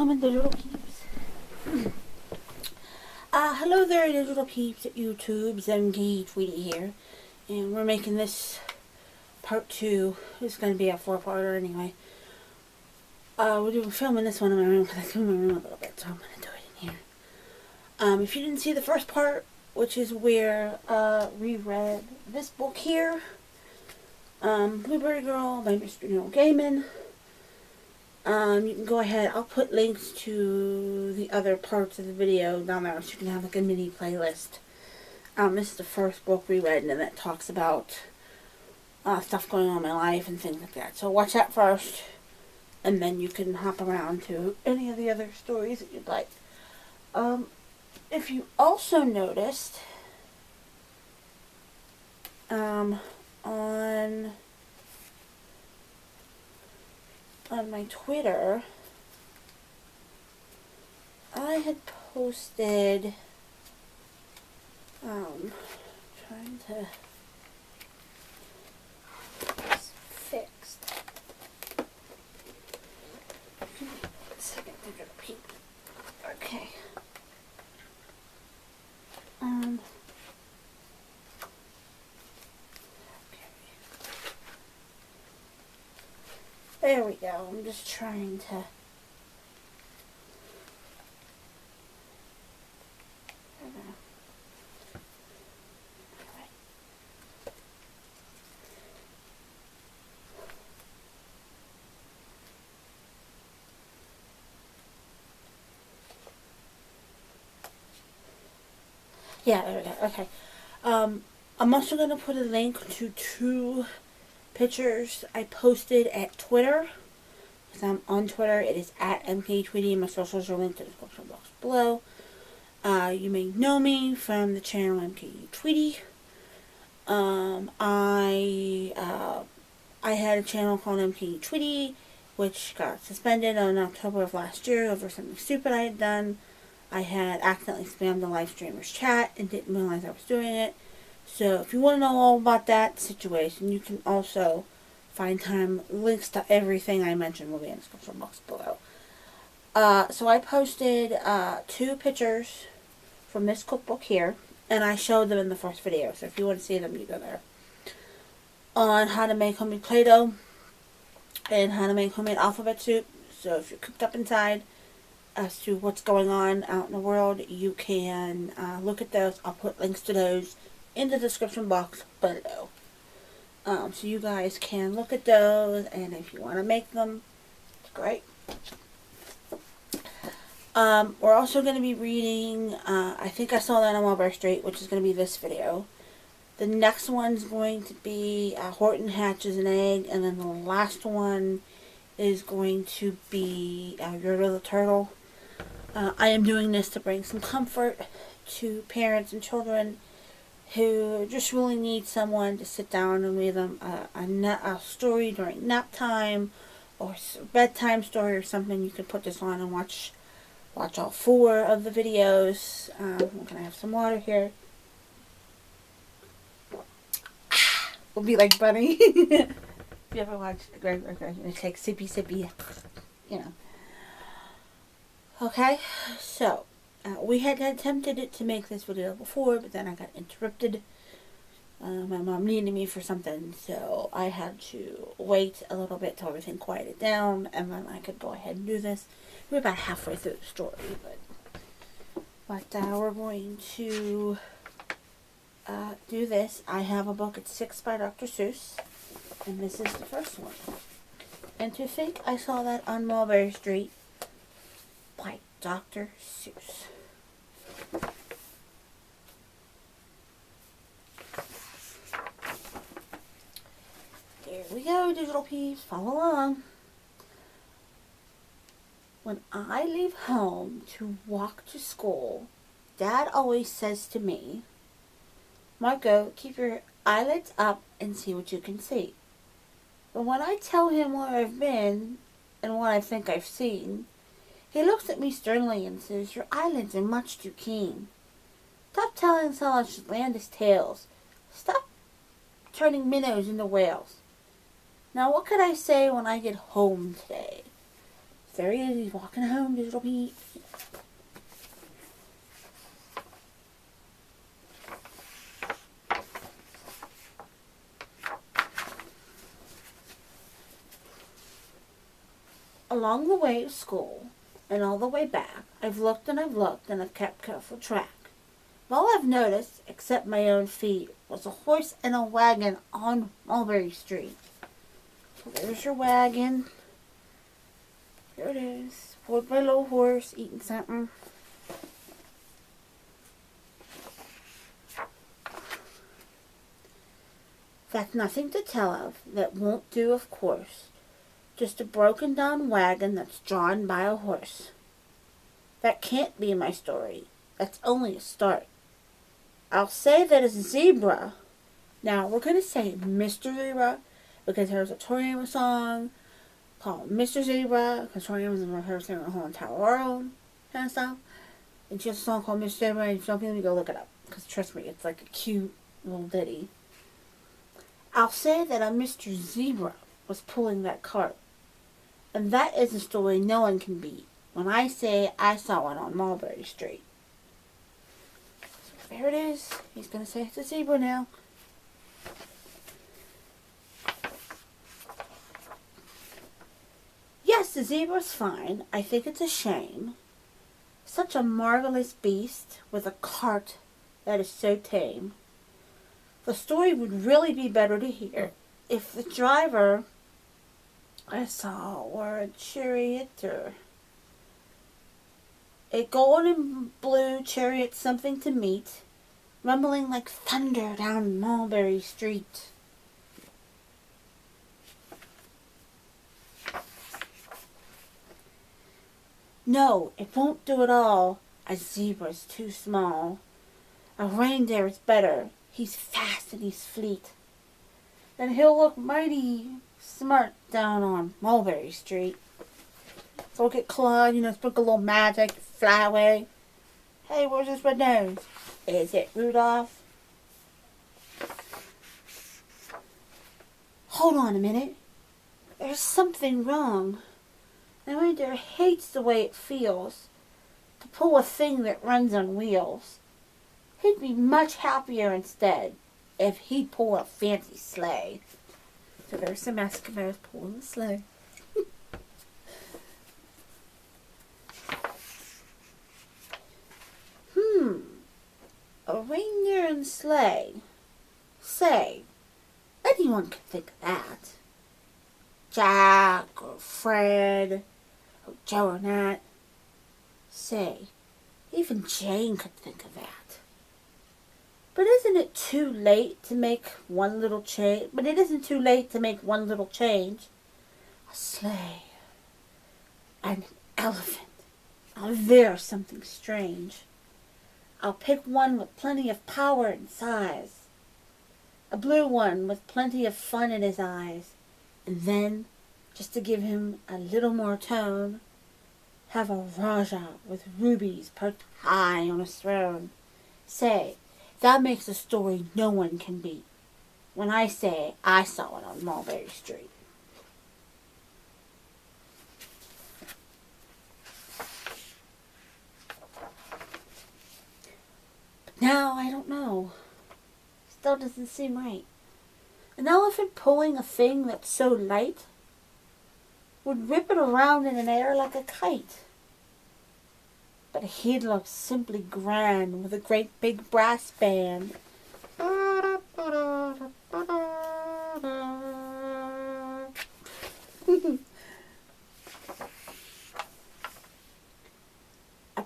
Welcome, digital peeps. Hello there, digital peeps at YouTube's mkgtweety here. And we're making this part 2. It's going to be a 4-parter anyway. We're filming this one in my room because I cleaned my room a little bit, so I'm going to do it in here. If you didn't see the first part, which is where we read this book here, Blueberry Girl by Mr. GAIMAN. You can go ahead. I'll put links to the other parts of the video down there so you can have like a mini playlist. This is the first book we read, and that talks about stuff going on in my life and things like that. So watch that first, and then you can hop around to any of the other stories that you'd like. If you also noticed, on my Twitter, I had posted, trying to get this fixed. Second, digital peep. Okay. There we go. I'm just trying to... Yeah, there we go. Okay. I'm also going to put a link to 2 pictures I posted at Twitter. Because I'm on Twitter. It is at mkgtweety. My socials are linked in the description box below. You may know me from the channel mkgtweety. I had a channel called mkgtweety, which got suspended in October of last year over something stupid I had done. I had accidentally spammed the live streamer's chat and didn't realize I was doing it. So if you want to know all about that situation, you can also find links to everything I mentioned will be in the description box below. So I posted 2 pictures from this cookbook here, and I showed them in the first video. So if you want to see them, you go there. On how to make homemade Play-Doh and how to make homemade alphabet soup. So if you're cooked up inside as to what's going on out in the world, you can look at those. I'll put links to those in the description box below. So you guys can look at those, and if you want to make them, it's great. We're also going to be reading, I think I saw that on Mulberry Street, which is going to be this video. The next one's going to be Horton Hatches an Egg, and then the last one is going to be YERTLE the Turtle. I am doing this to bring some comfort to parents and children who just really need someone to sit down and read them a story during nap time or a bedtime story or something. You can put this on and watch all 4 of the videos. I'm going to have some water here. We'll be like Bunny. If you ever watch Greg, it takes sippy, you know. Okay, so we had attempted to make this video before, but then I got interrupted. My mom needed me for something, so I had to wait a little bit till everything quieted down, and then I could go ahead and do this. We're about halfway through the story, but we're going to do this. I have a book. It's 6 by Dr. Seuss, and this is the first one. And to think I saw that on Mulberry Street by Dr. Seuss. There we go, digital peeps. Follow along. When I leave home to walk to school, Dad always says to me, "Marco, keep your eyelids up and see what you can see." But when I tell him where I've been and what I think I've seen, he looks at me sternly and says, "Your eyelids are much too keen. Stop telling such outlandish tales. Stop turning minnows into whales." Now what could I say when I get home today? There he is. He's walking home, Digital Pete. Along the way to school and all the way back, I've looked and I've kept careful track. All I've noticed, except my own feet, was a horse and a wagon on Mulberry Street. So there's your wagon. There it is. Pulled by a little horse, eating something. That's nothing to tell of. That won't do, of course. Just a broken down wagon that's drawn by a horse. That can't be my story. That's only a start. I'll say that a zebra. Now, we're going to say Mr. Zebra because there's a Tori song called Mr. Zebra because Tori was in her singing the whole entire world kind of stuff. And she has a song called Mr. Zebra, and if you don't believe me, go look it up because trust me, it's like a cute little ditty. I'll say that a Mr. Zebra was pulling that cart. And that is a story no one can beat when I say I saw it on Mulberry Street. So there it is. He's going to say it's a zebra now. Yes, the zebra's fine. I think it's a shame. Such a marvelous beast with a cart that is so tame. The story would really be better to hear if the driver I saw were a chariot or a gold and blue chariot something to meet, rumbling like thunder down Mulberry Street. No, it won't do at all. A zebra's too small. A reindeer is better. He's fast and he's fleet. And he'll look mighty smart down on Mulberry Street. So we'll get Claude, sprinkle a little magic, fly away. Hey, where's this red nose? Is it Rudolph? Hold on a minute. There's something wrong. The reindeer hates the way it feels to pull a thing that runs on wheels. He'd be much happier instead if he'd pull a fancy sleigh. So there's some Eskimos pulling the sleigh. A reindeer and sleigh. Say, anyone could think of that. Jack or Fred or Joe or Nat. Say, even Jane could think of that. But isn't it too late to make one little change? But it isn't too late to make one little change. A sleigh and an elephant. Now there's something strange. I'll pick one with plenty of power and size. A blue one with plenty of fun in his eyes. And then, just to give him a little more tone, have a Raja with rubies perched high on a throne. Say, that makes a story no one can beat. When I say I saw it on Mulberry Street. But now I don't know. Still doesn't seem right. An elephant pulling a thing that's so light would rip it around in an air like a kite. But he'd look simply grand with a great big brass band. A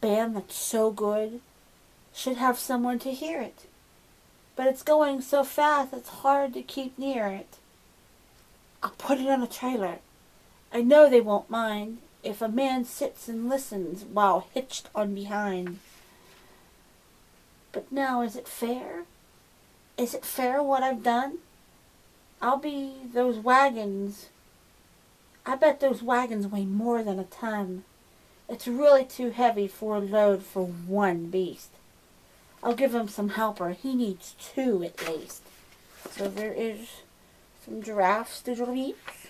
band that's so good should have someone to hear it. But it's going so fast it's hard to keep near it. I'll put it on a trailer. I know they won't mind if a man sits and listens while hitched on behind. But now, is it fair? Is it fair what I've done? I'll be those wagons. I bet those wagons weigh more than a ton. It's really too heavy for a load for one beast. I'll give him some helper. He needs two at least. So there is some giraffes, Digital Peeps.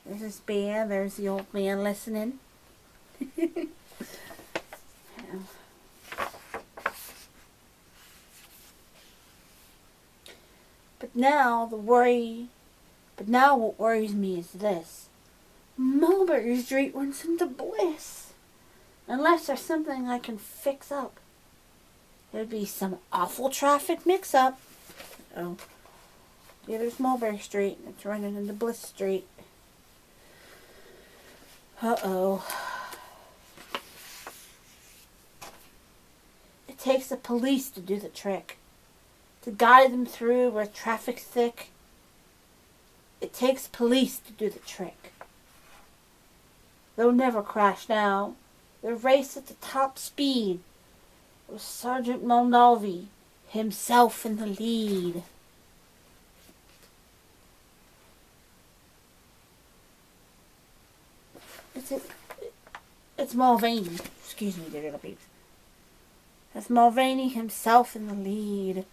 There's this bear. There's the old man listening. But now what worries me is this. Mulberry Street runs into bliss. Unless there's something I can fix up. There'd be some awful traffic mix-up. Oh. Yeah, there's Mulberry Street. It's running into Bliss Street. Uh-oh. It takes the police to do the trick. To guide them through where traffic's thick. It takes police to do the trick. They'll never crash now. They'll race at the top speed. With Sergeant Mulberry himself in the lead. It's Mulvaney. Excuse me, dear little peeps. It's Mulvaney himself in the lead.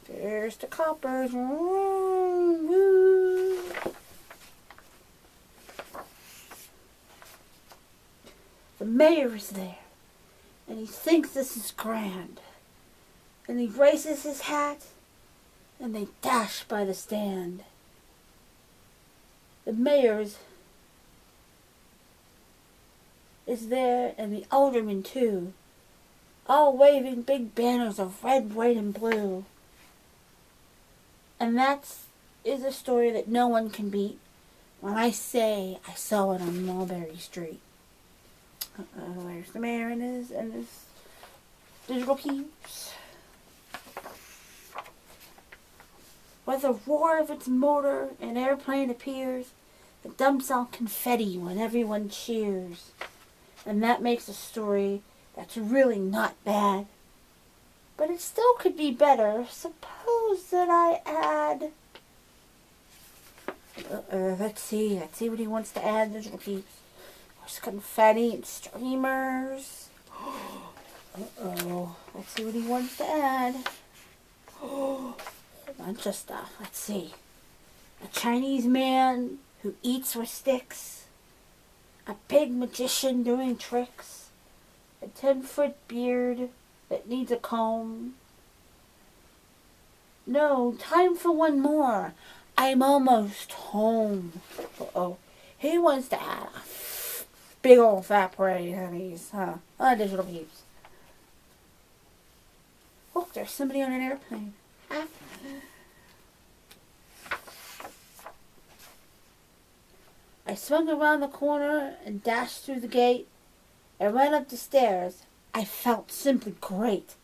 There's the coppers. Woo, woo. The mayor is there, and he thinks this is grand. And he raises his hat, and they dash by the stand. The mayor is there, and the aldermen too, all waving big banners of red, white, and blue. And that is a story that no one can beat when I say I saw it on Mulberry Street. There's the mayor and his digital peeps. With the roar of its motor, an airplane appears that dumps out confetti when everyone cheers. And that makes a story that's really not bad. But it still could be better. Suppose that I add... Let's see what he wants to add, digital peeps. There's confetti and streamers. Uh-oh. Let's see what he wants to add. A bunch of stuff. Let's see. A Chinese man who eats with sticks. A big magician doing tricks. A 10-foot beard that needs a comb. No, time for one more. I'm almost home. Uh-oh. He wants to add a big old fat parade, honeys. Huh? Digital peeps. Look, there's somebody on an airplane. Huh? I swung around the corner and dashed through the gate. I ran up the stairs. I felt simply great.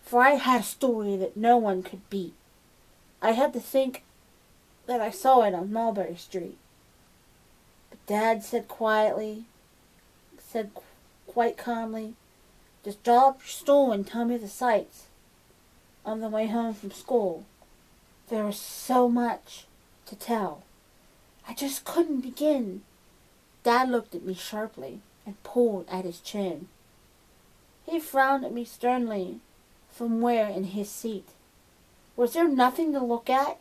For I had a story that no one could beat. I had to think that I saw it on Mulberry Street. But Dad said quite calmly, just draw up your stool and tell me the sights. On the way home from school, there was so much to tell. I just couldn't begin. Dad looked at me sharply and pulled at his chin. He frowned at me sternly from where in his seat. Was there nothing to look at?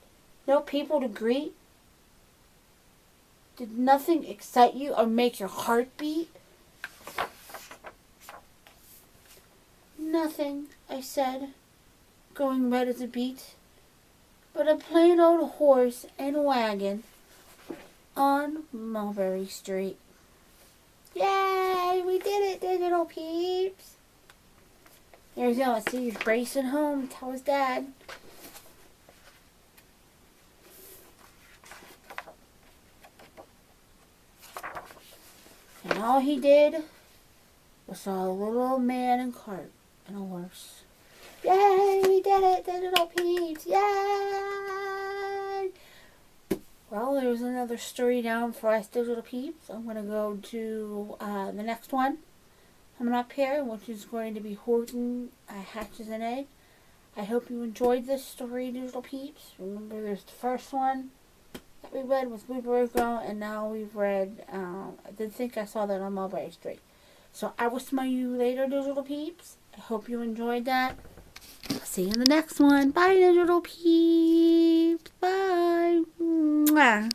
No people to greet? Did nothing excite you or make your heart beat? Nothing, I said, going red as a beet, but a plain old horse and wagon on Mulberry Street. Yay! We did it, digital peeps! There you go. Let's see, he's racing home. Tell his dad. And all he did was saw a little old man and cart and a horse. Yay! We did it, digital peeps! Yay! Well, there's another story down for us digital peeps. I'm going to go to the next one coming up here, which is going to be Horton Hatches an Egg. I hope you enjoyed this story, digital peeps. Remember, there's the first one that we read was Blueberry Girl, and now we've read, I did think I saw that on Mulberry Street. So I will smell you later, digital peeps. I hope you enjoyed that. I'll see you in the next one. Bye, digital peeps. Bye. Mwah.